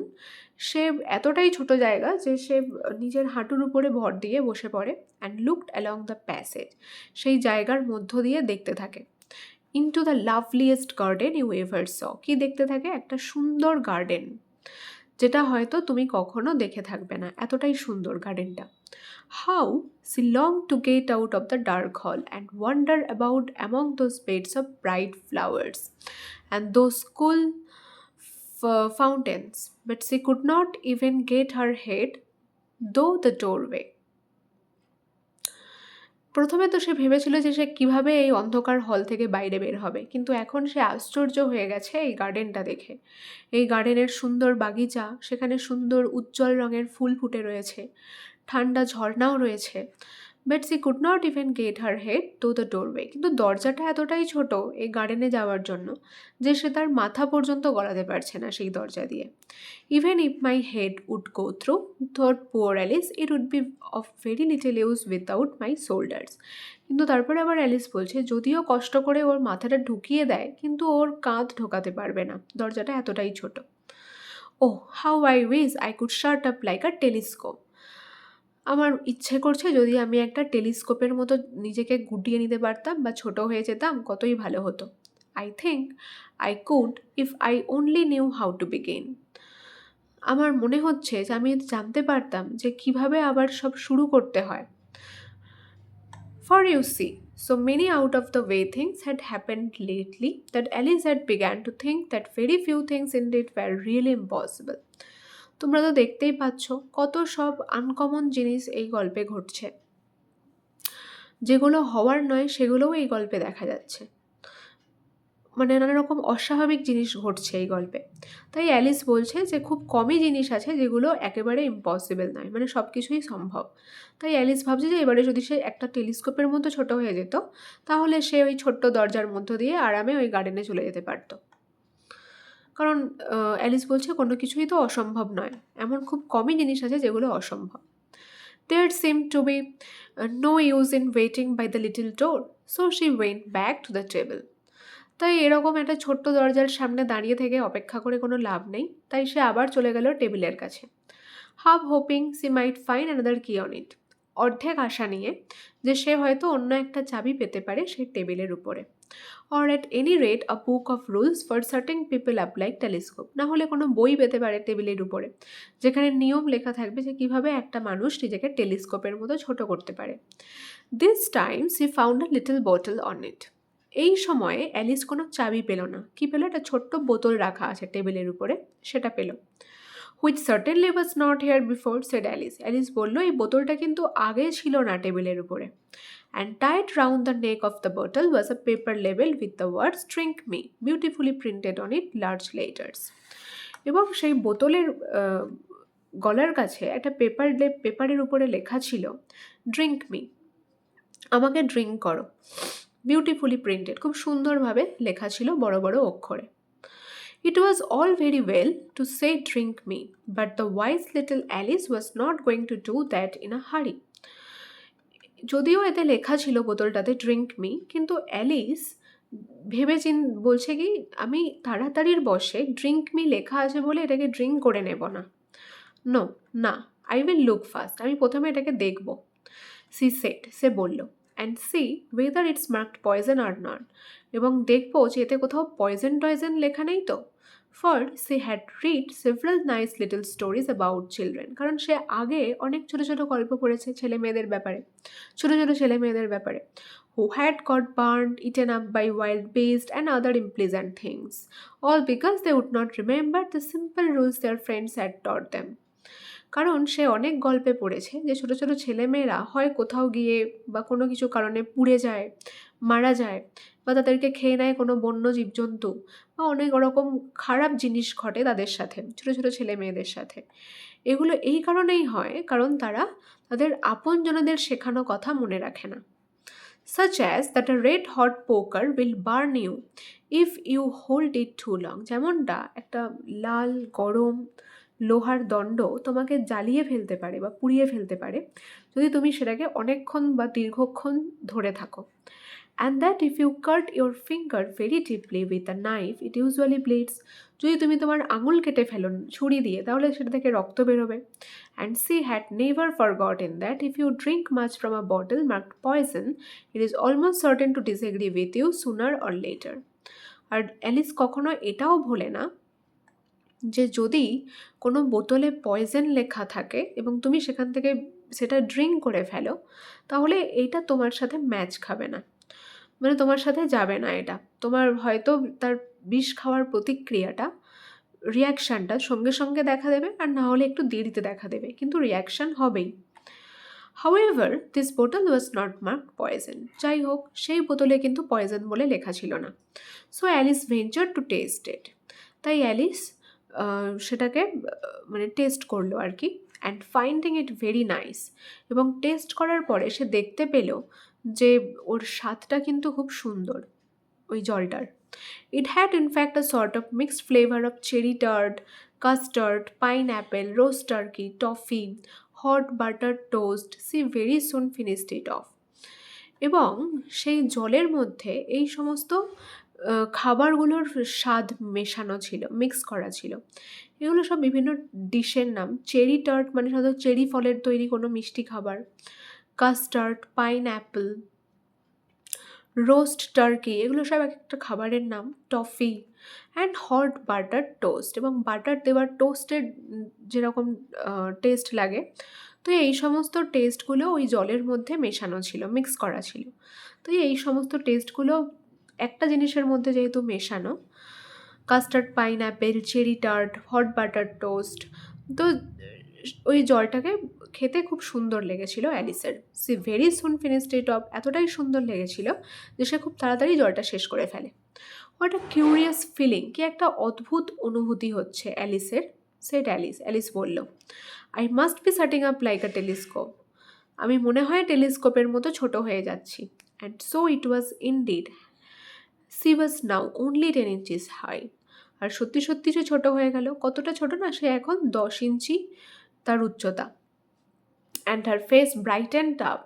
সে এতটাই ছোট জায়গা যে সে নিজের হাঁটুর উপরে ভর দিয়ে বসে পড়ে। And looked along the passage, সেই জায়গার মধ্য দিয়ে দেখতে থাকে। Into the loveliest garden you ever saw. কি দেখতে থাকে? একটা সুন্দর গার্ডেন, যেটা হয়তো তুমি কখনো দেখে থাকবে না, এতটাই সুন্দর গার্ডেনটা। How she longed to get out of the dark hall and wander about among those beds of bright flowers and those cool fountains, but she could not even get her head though the doorway. প্রথমে তো সে ভেবেছিল যে সে কিভাবে এই অন্ধকার হল থেকে বাইরে বের হবে, কিন্তু এখন সে আশ্চর্য হয়ে গেছে এই গার্ডেনটা দেখে। এই গার্ডেনের সুন্দর বাগিচা, সেখানে সুন্দর উজ্জ্বল রঙের ফুল ফুটে রয়েছে, ঠান্ডা ঝর্ণাও রয়েছে। But C could not even gate her head to the doorway, কিন্তু দরজাটা এতটাই ছোট এই গার্ডেনে যাওয়ার জন্য যে সে তার মাথা পর্যন্ত গলাতে পারছে না সেই দরজা দিয়ে। Even if my head would go through, thought poor Alice, it would be of very little use without my shoulders. কিন্তু তারপরে আবার অ্যালিস বলছে যদিও কষ্ট করে ওর মাথাটা ঢুকিয়ে দেয়, কিন্তু ওর কাঁধ ঢোকাতে পারবে না, দরজাটা এতটাই ছোট। Oh how I wish I could shut up like a telescope. আমার ইচ্ছে করছে যদি আমি একটা টেলিস্কোপের মতো নিজেকে গুটিয়ে নিতে পারতাম বা ছোট হয়ে যেতাম, কতই ভালো হতো। I think I could if I only new how to begin. আমার মনে হচ্ছে যে আমি জানতে পারতাম যে কিভাবে আবার সব শুরু করতে হয়। For you see, so many out of the way things had happened lately that Alice had begun to think that very few things indeed were really impossible. তোমরা তো দেখতেই পাচ্ছ কত সব আনকমন জিনিস এই গল্পে ঘটছে, যেগুলো হওয়ার নয় সেগুলোও এই গল্পে দেখা যাচ্ছে। মানে নানা রকম অস্বাভাবিক জিনিস ঘটছে এই গল্পে। তাই অ্যালিস বলছে যে খুব কমই জিনিস আছে যেগুলো একেবারে ইম্পসিবল নয়, মানে সব কিছুই সম্ভব। তাই অ্যালিস ভাবছে যে এবারে যদি সে একটা টেলিস্কোপের মতো ছোট হয়ে যেত, তাহলে সে ওই ছোট্ট দরজার মধ্য দিয়ে আরামে ওই গার্ডেনে চলে যেতে পারত। কারণ অ্যালিস বলছে কোনো কিছুই তো অসম্ভব নয়, এমন খুব কমই জিনিস আছে যেগুলো অসম্ভব। There seemed to be no use in waiting by the little door, so she went back to the table. তাই এরকম একটা ছোট্ট দরজার সামনে দাঁড়িয়ে থেকে অপেক্ষা করে কোনো লাভ নেই, তাই সে আবার চলে গেল টেবিলের কাছে। হাফ হোপিং সি মাইট ফাইন অ্যানাদার কি অন ইট, অর্ধেক আশা নিয়ে যে সে হয়তো অন্য একটা চাবি পেতে পারে সেই টেবিলের উপরে। Or at any rate a book of rules for certain people up like telescope, না হলে কোনো বই পেতে পারে টেবিলের উপরে, যেখানে নিয়ম লেখা থাকবে যে কীভাবে একটা মানুষ নিজেকে টেলিস্কোপের মতো ছোট করতে পারে। This time she found a little bottle on it. এই সময়ে অ্যালিস কোনো চাবি পেল না। কি পেল? একটা ছোট্ট বোতল রাখা আছে টেবিলের উপরে, সেটা পেল। Which certainly was not here before, said Alice. Alice বলল এই বোতলটা কিন্তু আগে ছিল না টেবিলের উপরে। And tied round the neck of the bottle was a paper label with the words drink me beautifully printed on it large letters. এবং সেই বোতলের গলার কাছে একটা পেপারের উপরে লেখা ছিল ড্রিঙ্ক মি, আমাকে ড্রিঙ্ক করো। বিউটিফুলি প্রিন্টেড, খুব সুন্দরভাবে লেখা ছিল বড় বড় অক্ষরে। It was all very well to say drink me, but the wise little Alice was not going to do that in a hurry. যদিও এতে লেখা ছিল বোতলটাতে ড্রিঙ্ক মি, কিন্তু অ্যালিস বলছে কি আমি তাড়াতাড়ির বসে ড্রিঙ্ক মি লেখা আছে বলে এটাকে ড্রিঙ্ক করে নেব না। নো, না, আই উইল লুক ফার্স্ট, আমি প্রথমে এটাকে দেখব। সি সেড, সে বলল, and see whether it's marked poison are not, এবং দেখবো যে এতে কোথাও পয়জন লেখা নেই তো। For she had read several nice little stories about children, কারণ সে আগে অনেক ছোটো ছোটো গল্প পড়েছে ছেলে মেয়েদের ব্যাপারে, ছোটো ছোটো ছেলে মেয়েদের ব্যাপারে, who had got burnt, eaten up by wild beasts and other unpleasant things, all because they would not remember the simple rules their friends had taught them. কারণ সে অনেক গল্পে পড়েছে যে ছোটো ছোটো ছেলেমেয়েরা হয় কোথাও গিয়ে বা কোনো কিছু কারণে পুড়ে যায়, মারা যায়, বা তাদেরকে খেয়ে নেয় কোনো বন্য জীবজন্তু, বা অনেক রকম খারাপ জিনিস ঘটে তাদের সাথে, ছোটো ছোটো ছেলে মেয়েদের সাথে। এগুলো এই কারণেই হয় কারণ তারা তাদের আপনজনদের শেখানো কথা মনে রাখে না। such as that a red hot poker will burn you if you hold it too long, যেমনটা একটা লাল গরম লোহার দণ্ড তোমাকে জ্বালিয়ে ফেলতে পারে বা পুড়িয়ে ফেলতে পারে যদি তুমি সেটাকে অনেকক্ষণ বা দীর্ঘক্ষণ ধরে থাকো। and that if you cut your finger very deeply with a knife it usually bleeds. যদি তুমি তোমার আঙুল কেটে ফেলো ছুরি দিয়ে তাহলে সেটা থেকে রক্ত বেরোবে। And she had never forgotten that if you drink much from a bottle marked poison it is almost certain to disagree with you sooner or later. আর অ্যালিস কখনো এটাও ভোলে না যে যদি কোনো বোতলে পয়জন লেখা থাকে এবং তুমি সেখান থেকে সেটা ড্রিঙ্ক করে ফেলো তাহলে এইটা তোমার সাথে ম্যাচ খাবে না, মানে তোমার সাথে যাবে না, এটা তোমার হয়তো তার বিষ খাওয়ার প্রতিক্রিয়াটা রিয়াকশানটা সঙ্গে সঙ্গে দেখা দেবে আর না হলে একটু দেরিতে দেখা দেবে, কিন্তু রিয়াকশান হবেই। However, this bottle was not marked poison. যাই হোক সেই বোতলে কিন্তু পয়জন বলে লেখা ছিল না। So Alice ventured to taste it. তাই অ্যালিস সেটাকে মানে টেস্ট করলো আর কি, and finding it very nice. এবং টেস্ট করার পরে সে দেখতে পেল যে ওর স্বাদটা কিন্তু খুব সুন্দর ওই জলটার। It had in fact a sort of mixed flavor of cherry tart, custard, pineapple, roast turkey, toffee, hot buttered toast. She very soon finished it off. এবং সেই জলের মধ্যে এই সমস্ত খাবারগুলোর স্বাদ মেশানো ছিল, মিক্স করা ছিল। এগুলো সব বিভিন্ন ডিশের নাম। চেরি টার্ট মানে সাধারণত চেরি ফলের তৈরি কোনো মিষ্টি খাবার, কাস্টার্ড, পাইনঅ্যাপল, রোস্ট টার্কি, এগুলো সব এক একটা খাবারের নাম। Toffee and hot butter toast, এবং বাটার দেওয়ার টোস্টের যেরকম টেস্ট লাগে, তো এই সমস্ত টেস্টগুলো ওই জলের মধ্যে মেশানো ছিল, মিক্স করা ছিল। তো এই সমস্ত টেস্টগুলো একটা জিনিসের মধ্যে যেহেতু মেশানো, custard, pineapple, cherry tart, hot butter toast, তো ওই জলটাকে খেতে খুব সুন্দর লেগেছিল অ্যালিসের। She very soon finished it off, এতটাই সুন্দর লেগেছিল যে সে খুব তাড়াতাড়ি জলটা শেষ করে ফেলে। হোয়াট আ কিউরিয়াস ফিলিং, কি একটা অদ্ভুত অনুভূতি হচ্ছে অ্যালিসের। সেট অ্যালিস বলল, I must be shutting up like a telescope, আমি মনে হয় টেলিস্কোপের মতো ছোট হয়ে যাচ্ছি। And so it was indeed, she was now only 10 inches হাই। আর সত্যি সত্যি সে ছোট হয়ে গেল। কতটা ছোট না, সে এখন 10 ইঞ্চি তার উচ্চতা। And her face brightened up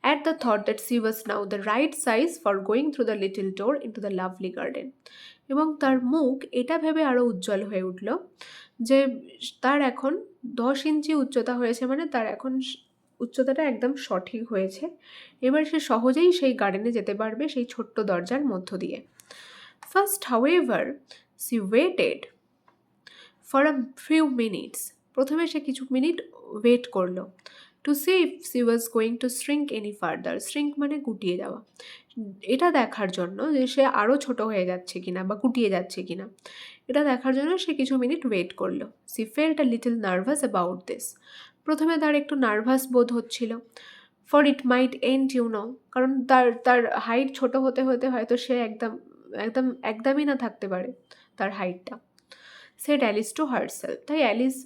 at the thought that she was now the right size for going through the little door into the lovely garden. এবং তার মুখ এটা ভেবে আরও উজ্জ্বল হয়ে উঠল যে তার এখন 10 ইঞ্চি উচ্চতা হয়েছে, মানে তার এখন উচ্চতাটা একদম সঠিক হয়েছে। এবার সে সহজেই সেই গার্ডেনে যেতে পারবে সেই ছোট্ট দরজার মধ্য দিয়ে। First however she waited for a few minutes, প্রথমে সে কিছু মিনিট ওয়েট করলো, to see if she was going to shrink any further, shrink মানে গুটিয়ে যাওয়া, এটা দেখার জন্য যে সে আরও ছোট হয়ে যাচ্ছে কিনা বা গুটিয়ে যাচ্ছে কিনা, এটা দেখার জন্য সে কিছু মিনিট ওয়েট করলো। She felt a little nervous about this, প্রথমে তার একটু নার্ভাস বোধ হচ্ছিল। For it might end you know, কারণ তার হাইট ছোট হতে হতে হয়তো সে একদমই না থাকতে পারে তার হাইটটা। সেড অ্যালিস টু হারসেলফ, তাই অ্যালিস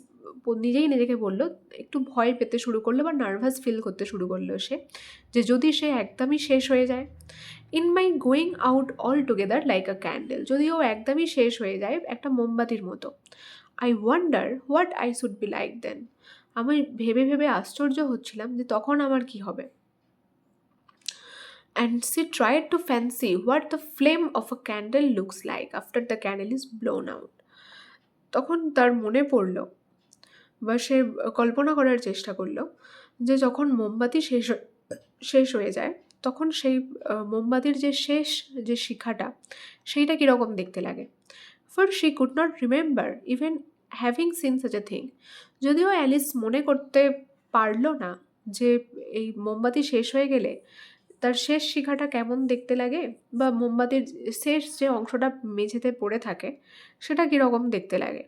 নিজেই নিজেকে বলল, একটু ভয় পেতে শুরু করলো বা নার্ভাস ফিল করতে শুরু করলো সে, যে যদি সে একদমই শেষ হয়ে যায়। In my going out all together like a candle, যদি ও একদমই শেষ হয়ে যায় একটা মোমবাতির মতো। I wonder what I should be like then, আমি ভেবে ভেবে আশ্চর্য হচ্ছিলাম যে তখন আমার কি হবে। And she tried to fancy what the flame of a candle looks like after the candle is blown out. তখন তার মনে পড়ল বা সে কল্পনা করার চেষ্টা করলো যে যখন মোমবাতি শেষ হয়ে যায় তখন সেই মোমবাতির যে শেষ যে শিখাটা সেইটা কীরকম দেখতে লাগে। For she could not remember even having seen such a thing, যদিও অ্যালিস মনে করতে পারল না যে এই মোমবাতি শেষ হয়ে গেলে তার শেষ শিখাটা কেমন দেখতে লাগে, বা মোমবাতির শেষ যে অংশটা মেঝেতে পড়ে থাকে সেটা কীরকম দেখতে লাগে।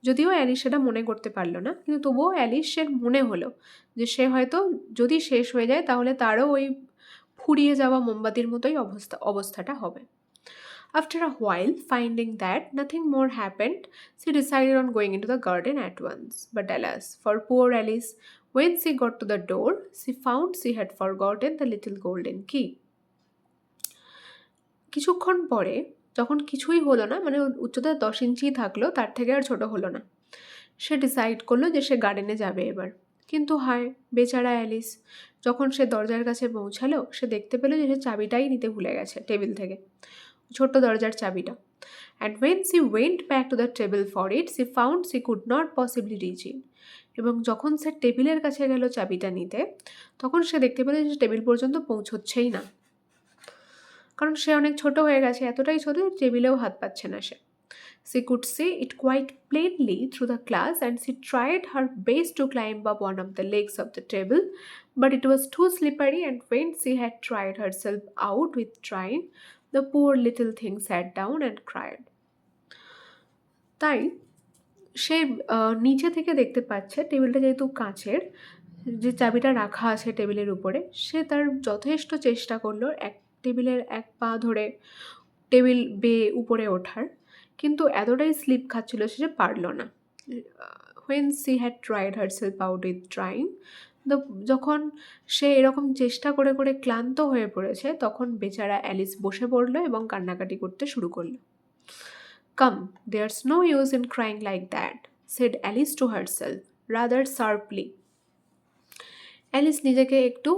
যদিও অ্যালিস সেটা মনে করতে পারলো না, কিন্তু তবুও অ্যালিসের মনে হলো যে সে হয়তো যদি শেষ হয়ে যায় তাহলে তারও ওই ফুরিয়ে যাওয়া মোমবাতির মতোই অবস্থাটা হবে। After a while, finding that nothing more happened, she decided on going into the garden at once. But alas, for poor Alice, when she got to the door, she found she had forgotten the little golden key. কিছুক্ষণ পরে যখন কিছুই হলো না, মানে উচ্চতা 10 ইঞ্চি থাকলো, তার থেকে আর ছোট হলো না, সে ডিসাইড করলো যে সে গার্ডেনে যাবে এবার। কিন্তু হায় বেচারা অ্যালিস, যখন সে দরজার কাছে পৌঁছালো সে দেখতে পেল যে সে চাবিটাই নিতে ভুলে গেছে টেবিল থেকে, ছোট্ট দরজার চাবিটা। And when she went back to the table for it, she found she could not possibly reach it. এবং যখন সে টেবিলের কাছে গেল চাবিটা নিতে, তখন সে দেখতে পেল যে টেবিল পর্যন্ত পৌঁছচ্ছেই না, কারণ সে অনেক ছোট হয়ে গেছে, এতটাই ছোট টেবিলেও হাত পাচ্ছে না সে। She could see it quite plainly through the glass, and she tried her best to climb up one of the legs of the table, but it was too slippery, and when she had tried herself out with trying, the poor little thing sat down and cried. তাই সে নিচে থেকে দেখতে পাচ্ছে টেবিলটা যেহেতু কাঁচের, যে চাবিটা রাখা আছে টেবিলের উপরে, সে তার যথেষ্ট চেষ্টা করলো টেবিলের এক পা ধরে টেবিল বেয়ে উপরে ওঠার, কিন্তু এতটাই স্লিপ খাচ্ছিল সে যে পারল না। when she had tried herself out with trying, যখন সে এরকম চেষ্টা করে করে ক্লান্ত হয়ে পড়েছে, তখন বেচারা অ্যালিস বসে পড়লো এবং কান্নাকাটি করতে শুরু করলো। Come, there's no use in crying like that, said Alice to herself, rather sharply. Alice নিজেকে একটু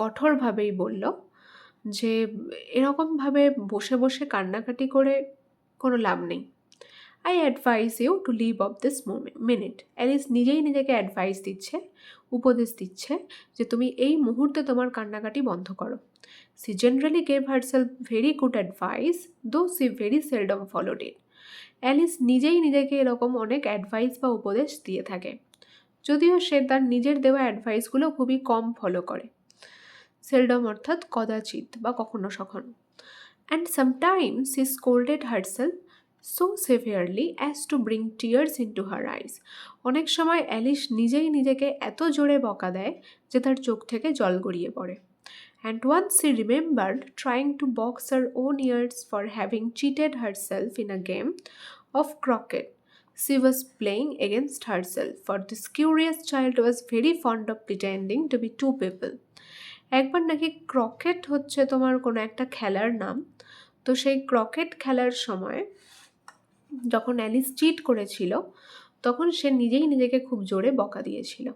কঠোরভাবেই বলল যে এরকমভাবে বসে বসে কান্নাকাটি করে কোনো লাভ নেই। I advise you to leave off this minute. Alice নিজেই নিজেকে অ্যাডভাইস দিচ্ছে, উপদেশ দিচ্ছে যে তুমি এই মুহূর্তে তোমার কান্নাকাটি বন্ধ করো। She generally gave herself very good advice, though she very seldom followed it. Alice নিজেই নিজেকে এরকম অনেক অ্যাডভাইস বা উপদেশ দিয়ে থাকে, যদিও সে তার নিজের দেওয়া অ্যাডভাইসগুলো খুবই কম ফলো করে। সেলডম অর্থাৎ কদাচিৎ বা কখনো সখনো। And sometimes she scolded herself so severely as to bring tears into her eyes. অনেক সময় অ্যালিস নিজেই নিজেকে এত জোরে বকা দেয় যে তার চোখ থেকে জল গড়িয়ে পড়ে। And once she remembered trying to box her own ears for having cheated herself in a game of croquet she was playing against herself, for this curious child was very fond of pretending to be two people. একবার নাকি croquette হচ্ছে তোমার কোনো একটা খেলার নাম, তো সেই ক্রকেট খেলার সময় যখন অ্যালিস চিট করেছিল, তখন সে নিজেই নিজেকে খুব জোরে বকা দিয়েছিল।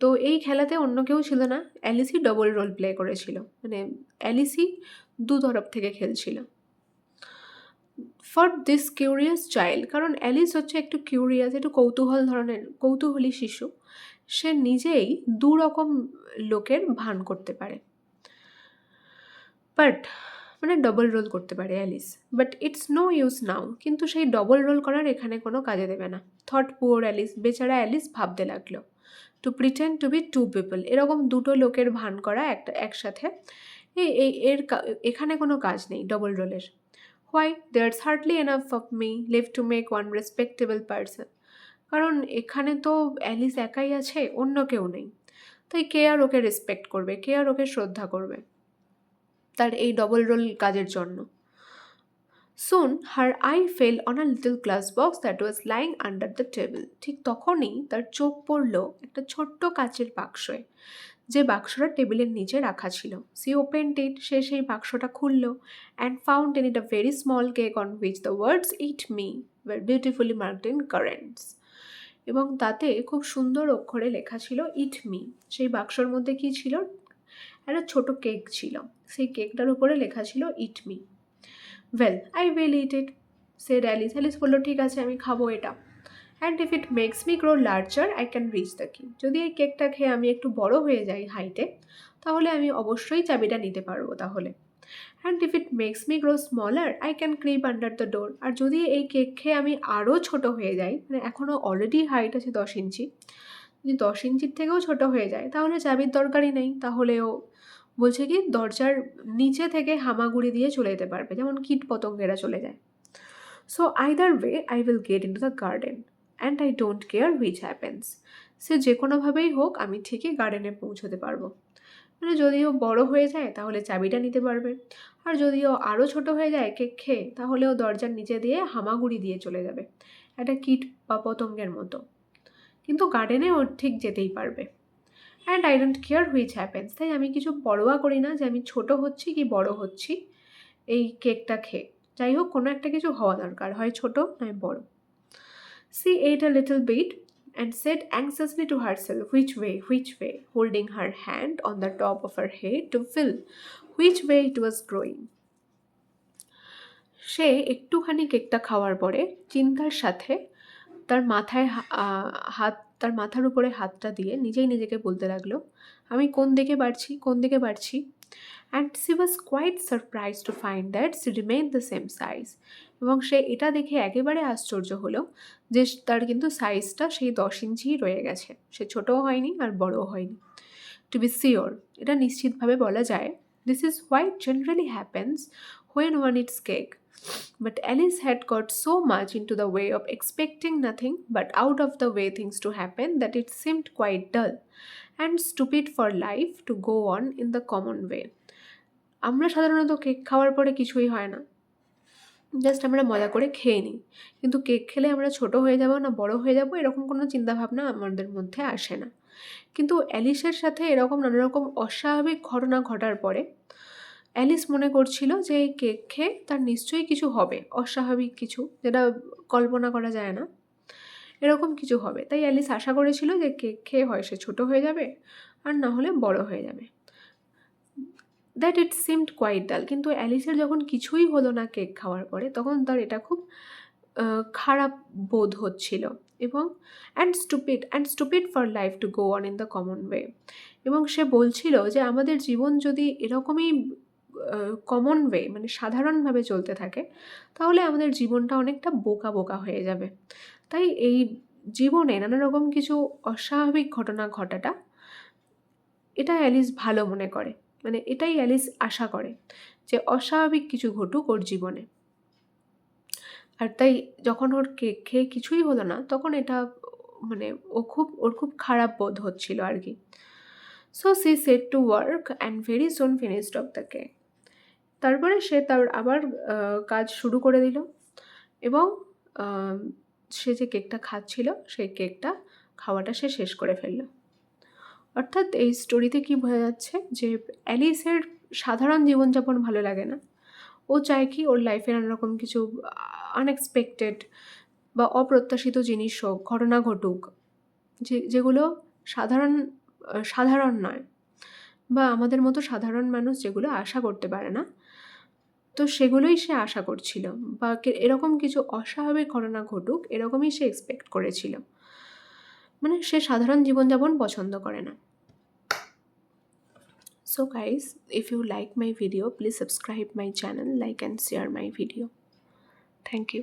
তো এই খেলাতে অন্য কেউ ছিল না, অ্যালিসই ডবল রোল প্লে করেছিল, মানে অ্যালিসই দু তরফ থেকে খেলছিল। ফর দিস কিউরিয়াস চাইল্ড, কারণ অ্যালিস হচ্ছে একটু কিউরিয়াস, একটু কৌতূহলী শিশু, সে নিজেই দু রকম লোকের ভান করতে পারে, বাট মানে ডবল রোল করতে পারে Alice. But it's no use now, কিন্তু সেই ডবল রোল করার এখানে কোনো কাজে দেবে না। থট পুয়ার অ্যালিস, বেচারা অ্যালিস ভাবতে লাগলো, to pretend to be two people, এরকম দুটো লোকের ভান করা একসাথে, এখানে কোনো কাজ নেই ডবল রোলের। Why, there's hardly enough of me left to make one respectable person. কারণ এখানে তো অ্যালিস একাই আছে, অন্য কেউ নেই, তাই কে আর ওকে রেসপেক্ট করবে, কে আর ওকে শ্রদ্ধা করবে তার এই ডবল রোল কাজের জন্য। Soon her eye fell on a little glass box that was lying under the table. ঠিক তখনই তার চোখ পড়ল একটা ছোট্ট কাচের বাক্সে, যে বাক্সটা টেবিলের নিচে রাখা ছিল। She opened it, সে সেই বাক্সটা খুলল, and found in it a very small cake on which the words "Eat me" were beautifully marked in currants. এবং তাতে খুব সুন্দর অক্ষরে লেখা ছিল "Eat me." সেই বাক্সর মধ্যে কি ছিল? একটা ছোট কেক ছিল, সেই কেকটার উপরে লেখা ছিল "Eat me." Well, I will eat it, said Alice. Alice বলল ঠিক আছে আমি খাবো এটা। And if it makes me grow larger, I can reach the key. যদি এই কেকটা খেয়ে আমি একটু বড় হয়ে যাই হাইটে, তাহলে আমি অবশ্যই চাবিটা নিতে পারবো তাহলে। And if it makes me grow smaller, I can creep under the door. আর যদি এই কেক খেয়ে আমি আরও ছোট হয়ে যাই, মানে এখনও অলরেডি হাইট আছে 10 ইঞ্চি, যদি 10 ইঞ্চির থেকেও ছোট হয়ে যায় তাহলে চাবির দরকারই নেই, তাহলেও বলছে কি দরজার নিচে থেকে হামাগুড়ি দিয়ে চলে যেতে পারবে, যেমন কীট পতঙ্গেরা চলে যায়। So either way I will get into the garden and I don't care which happens. সে যে কোনোভাবেই হোক আমি ঠিকই গার্ডেনে পৌঁছতে পারবো, মানে যদিও বড় হয়ে যায় তাহলে চাবিটা নিতে পারবে, আর যদিও আরও ছোট হয়ে যায় কেক খেয়ে, তাহলেও দরজার নিচে দিয়ে হামাগুড়ি দিয়ে চলে যাবে একটা কীট বা পতঙ্গের মতো, কিন্তু গার্ডেনে ও ঠিক যেতেই পারবে। And I don't care which happens, তাই আমি কিছু পরোয়া করি না যে আমি ছোট হচ্ছি কি বড় হচ্ছি এই কেকটা খেয়ে, যাই হোক কোনো একটা কিছু হওয়া দরকার, হয় ছোট নয় বড়। She ate a little bit, and said anxiously to herself, which way, holding her hand on the top of her head to feel which way it was growing. সে একটুখানি কেকটা খাওয়ার পরে চিন্তার সাথে তার মাথায় হাত, তার মাথার উপরে হাতটা দিয়ে নিজেই নিজেকে বলতে লাগলো, আমি কোন দিকে বাড়ছি, কোন দিকে বাড়ছি। And she was quite surprise to find that she remain the same size. এবং সে এটা দেখে একেবারে আশ্চর্য হলো যে তার কিন্তু সাইজটা সেই 10 ইঞ্চিই রয়ে গেছে, সে ছোটও হয়নি আর বড়ও হয়নি। টু বি শিওর, এটা নিশ্চিতভাবে বলা যায়, this is white generally happens when one eats cake. But Alice had got so much into the way of expecting nothing but out of the way things to happen that it seemed quite dull and stupid for life to go on in the common way. আমরা সাধারণত cake খাওয়ার পরে কিছুই হয় না, just আমরা মজা করে খেয়ে নিই, কিন্তু কেক খেলে আমরা ছোট হয়ে যাব না বড় হয়ে যাব এরকম কোনো চিন্তাভাবনা আমাদের মধ্যে আসে না। কিন্তু অ্যালিসের সাথে এরকম নানা রকম অস্বাভাবিক ঘটনা ঘটার পরে অ্যালিস মনে করছিল যে এই কেক খেয়ে তার নিশ্চয়ই কিছু হবে, অস্বাভাবিক কিছু, যেটা কল্পনা করা যায় না, এরকম কিছু হবে। তাই অ্যালিস আশা করেছিল যে কেক খেয়ে হয় সে ছোটো হয়ে যাবে আর না হলে বড় হয়ে যাবে। দ্যাট ইট সিমড কোয়াইট ডাল, কিন্তু অ্যালিসের যখন কিছুই হলো না কেক খাওয়ার পরে, তখন তার এটা খুব খারাপ বোধ হচ্ছিল এবং and stupid for life to go on in the common way. এবং সে বলছিল যে আমাদের জীবন যদি এরকমই কমন ওয়ে মানে সাধারণভাবে চলতে থাকে তাহলে আমাদের জীবনটা অনেকটা বোকা বোকা হয়ে যাবে। তাই এই জীবনে নানা রকম কিছু অস্বাভাবিক ঘটনা ঘটাটা, এটা অ্যালিস ভালো মনে করে, মানে এটাই অ্যালিস আশা করে যে অস্বাভাবিক কিছু ঘটুক ওর জীবনে। আর তাই যখন ওর কেক খেয়ে কিছুই হলো না তখন এটা মানে ওর খুব খারাপ বোধ হচ্ছিল আর কি। So she set to work and very soon finished off the cake. তারপরে সে তার আবার কাজ শুরু করে দিল এবং সে যে কেকটা খাচ্ছিল সেই কেকটা খাওয়াটা সে শেষ করে ফেলল। অর্থাৎ এই স্টোরিতে কি বোঝা যাচ্ছে যে অ্যালিসের সাধারণ জীবনযাপন ভালো লাগে না, ও চায় কি ওর লাইফে নানা রকম কিছু আনএক্সপেক্টেড বা অপ্রত্যাশিত জিনিস হোক, ঘটনা ঘটুক, যেগুলো সাধারণ নয় বা আমাদের মতো সাধারণ মানুষ যেগুলো আশা করতে পারে না, তো সেগুলোই সে আশা করছিল বা এরকম কিছু অস্বাভাবিক ঘটনা ঘটুক এরকমই সে এক্সপেক্ট করেছিল। মানে সে সাধারণ জীবনযাপন পছন্দ করে না। So guys, if you like my video, please subscribe my channel, like and share my video. Thank you.